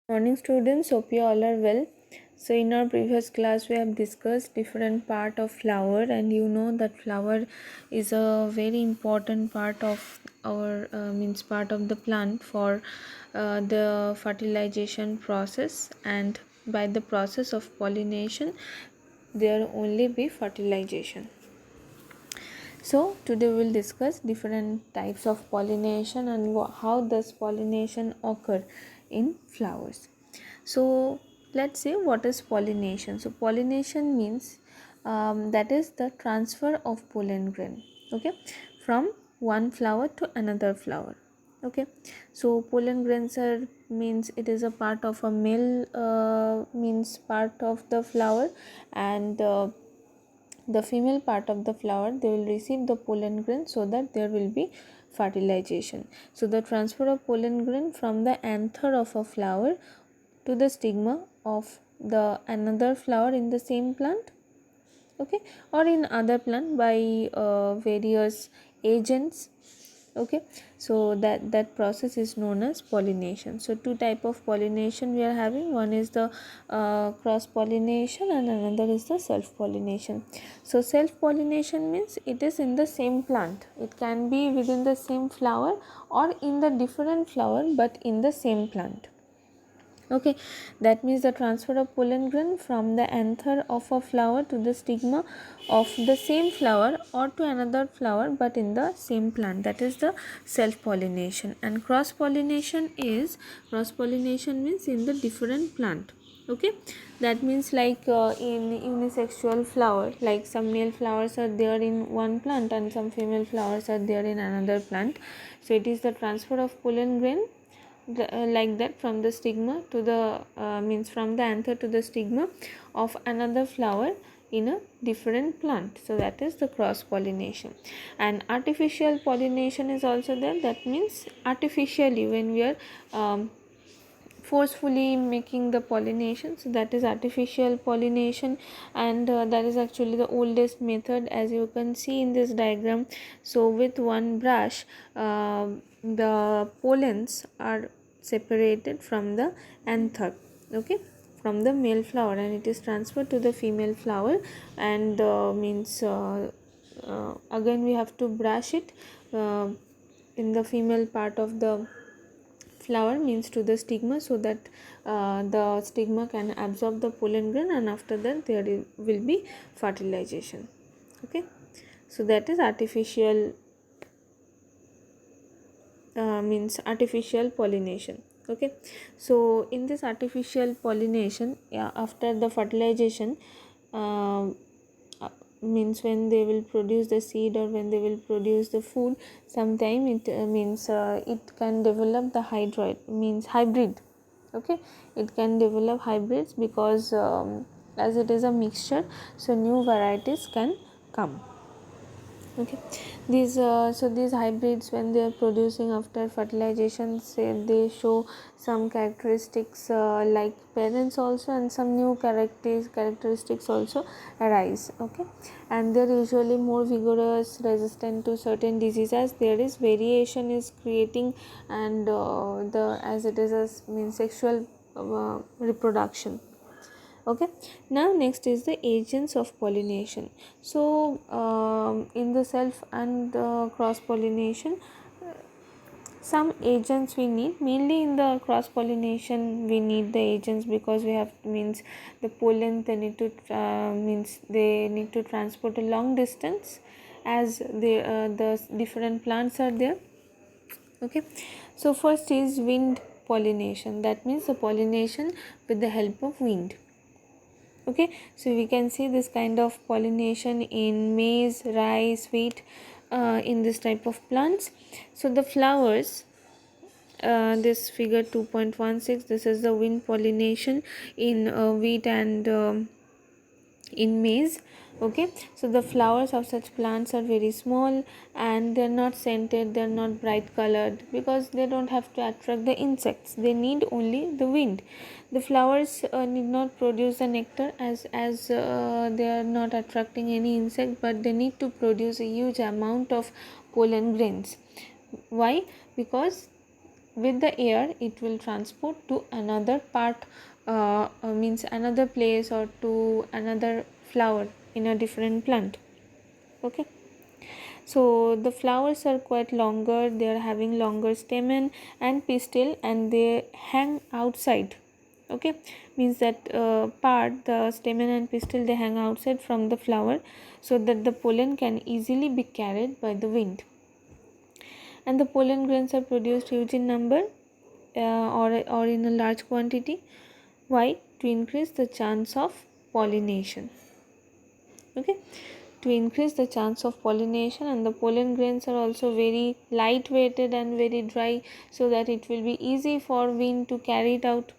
Morning students, hope you all are well. So in our previous class we have discussed different part of flower, and you know that flower is a very important part of our means part of the plant for the fertilization process, and by the process of pollination there only be fertilization. So today we will discuss different types of pollination and how does pollination occur in flowers. So let's say what is pollination. So pollination means that is the transfer of pollen grain, okay, from one flower to another flower. Okay, so pollen grains are means it is a part of a male means part of the flower, and the female part of the flower they will receive the pollen grain so that there will be fertilization. So the transfer of pollen grain from the anther of a flower to the stigma of the another flower in the same plant, okay, or in other plant by various agents, okay. So that process is known as pollination. So two type of pollination we are having. One is the cross pollination and another is the self pollination. So self pollination means it is in the same plant, it can be within the same flower or in the different flower but in the same plant, okay. That means the transfer of pollen grain from the anther of a flower to the stigma of the same flower or to another flower but in the same plant, that is the self pollination. And cross pollination means in the different plant, okay. That means like in unisexual flower, like some male flowers are there in one plant and some female flowers are there in another plant. So it is the transfer of pollen grain like that from the stigma to the means from the anther to the stigma of another flower in a different plant. So that is the cross pollination. And artificial pollination is also there. That means artificially when we are forcefully making the pollination, so that is artificial pollination. And that is actually the oldest method, as you can see in this diagram. So with one brush the pollens are separated from the anther, okay, from the male flower, and it is transferred to the female flower. And again we have to brush it in the female part of the flower, means to the stigma, so that the stigma can absorb the pollen grain, and after that there will be fertilization, okay. So that is artificial means artificial pollination, okay. So in this artificial pollination, yeah, after the fertilization uh, means when they will produce the seed or when they will produce the food, sometime it means it can develop the hybrid, okay. It can develop hybrids because as it is a mixture, so new varieties can come, okay. These hybrids, when they are producing after fertilization, say they show some characteristics like parents also, and some new characteristics also arise, okay. And they're usually more vigorous, resistant to certain diseases. There is variation is creating, and the as it is a means sexual reproduction, okay. Now next is the agents of pollination. So in the self and cross pollination, some agents we need. Mainly in the cross pollination we need the agents because we have means the pollen they need to means they need to transport a long distance, as the different plants are there, okay. So first is wind pollination. That means the pollination with the help of wind, okay. So we can see this kind of pollination in maize, rice, wheat, in this type of plants. So the flowers, this figure 2.16, this is the wind pollination in wheat and in maize, okay. So the flowers of such plants are very small, and they're not scented, they're not bright colored, because they don't have to attract the insects, they need only the wind. The flowers need not produce the nectar, as they are not attracting any insect, but they need to produce a huge amount of pollen grains. Why? Because with the air it will transport to another part, means another place or to another flower in a different plant. Okay, so the flowers are quite longer, they are having longer stamen and pistil, and they hang outside. Okay, means that part, the stamen and pistil, they hang outside from the flower so that the pollen can easily be carried by the wind. And the pollen grains are produced huge in number, or in a large quantity. Why? To increase the chance of pollination. Okay, to increase the chance of pollination. And the pollen grains are also very light weighted and very dry, so that it will be easy for wind to carry it out.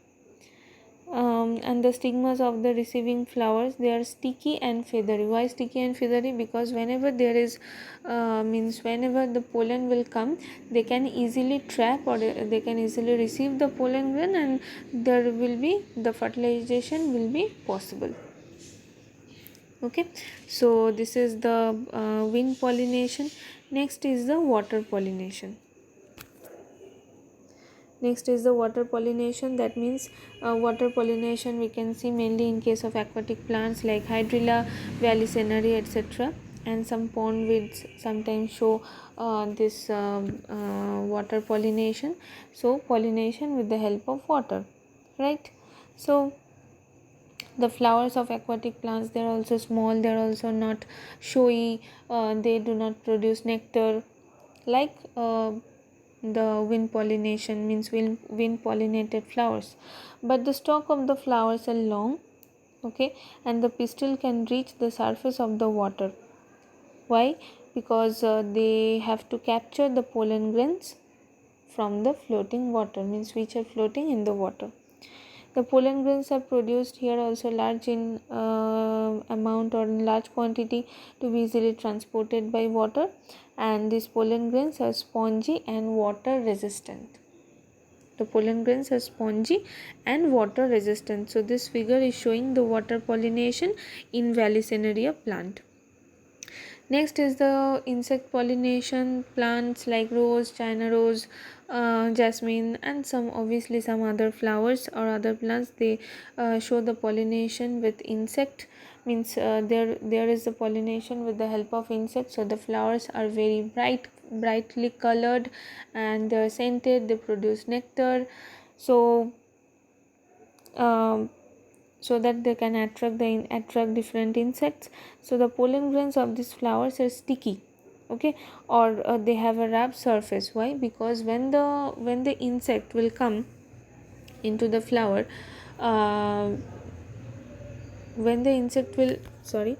And the stigmas of the receiving flowers, they are sticky and feathery. Why sticky and feathery? Because whenever there is means whenever the pollen will come, they can easily trap, or they can easily receive the pollen grain, and there will be the fertilization will be possible. Okay, so this is the wind pollination. Next is the water pollination. Next is the water pollination. That means water pollination we can see mainly in case of aquatic plants like Hydrilla, Vallisneria, etc. And some pondweeds sometimes show this water pollination. So pollination with the help of water, right? So the flowers of aquatic plants, they are also small, they are also not showy, they do not produce nectar like the wind pollination, means wind pollinated flowers, but the stalk of the flowers are long. Okay, and the pistil can reach the surface of the water. Why? Because they have to capture the pollen grains from the floating water, means which are floating in the water. The pollen grains are produced here also large in amount or in large quantity to be easily transported by water, and these pollen grains are spongy and water resistant. The pollen grains are spongy and water resistant. So this figure is showing the water pollination in Vallisneria plant. Next is the insect pollination. Plants like rose, China rose, jasmine, and some obviously some other flowers or other plants, they show the pollination with insect, means there is the pollination with the help of insects. So the flowers are very brightly colored, and they are scented, they produce nectar. So um, so that they can attract different insects. So the pollen grains of these flowers are sticky. Okay, or they have a wrapped surface. Why? Because when the insect will come into the flower, uh, when the insect will sorry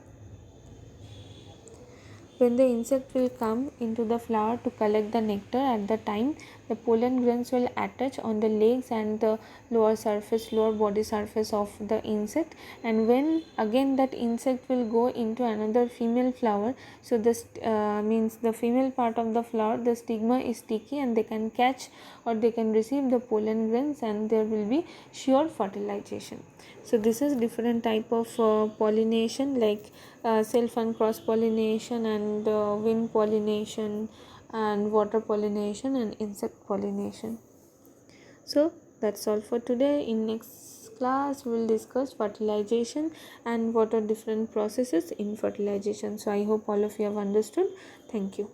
when the insect will come into the flower to collect the nectar, at the time the pollen grains will attach on the legs and the lower body surface of the insect. And when again that insect will go into another female flower, so this means the female part of the flower, the stigma is sticky, and they can catch or they can receive the pollen grains, and there will be sure fertilization. So this is different type of pollination, like self and cross pollination, and wind pollination, and water pollination, and insect pollination. So that's all for today. In next class we will discuss fertilization and what are different processes in fertilization. So I hope all of you have understood. Thank you.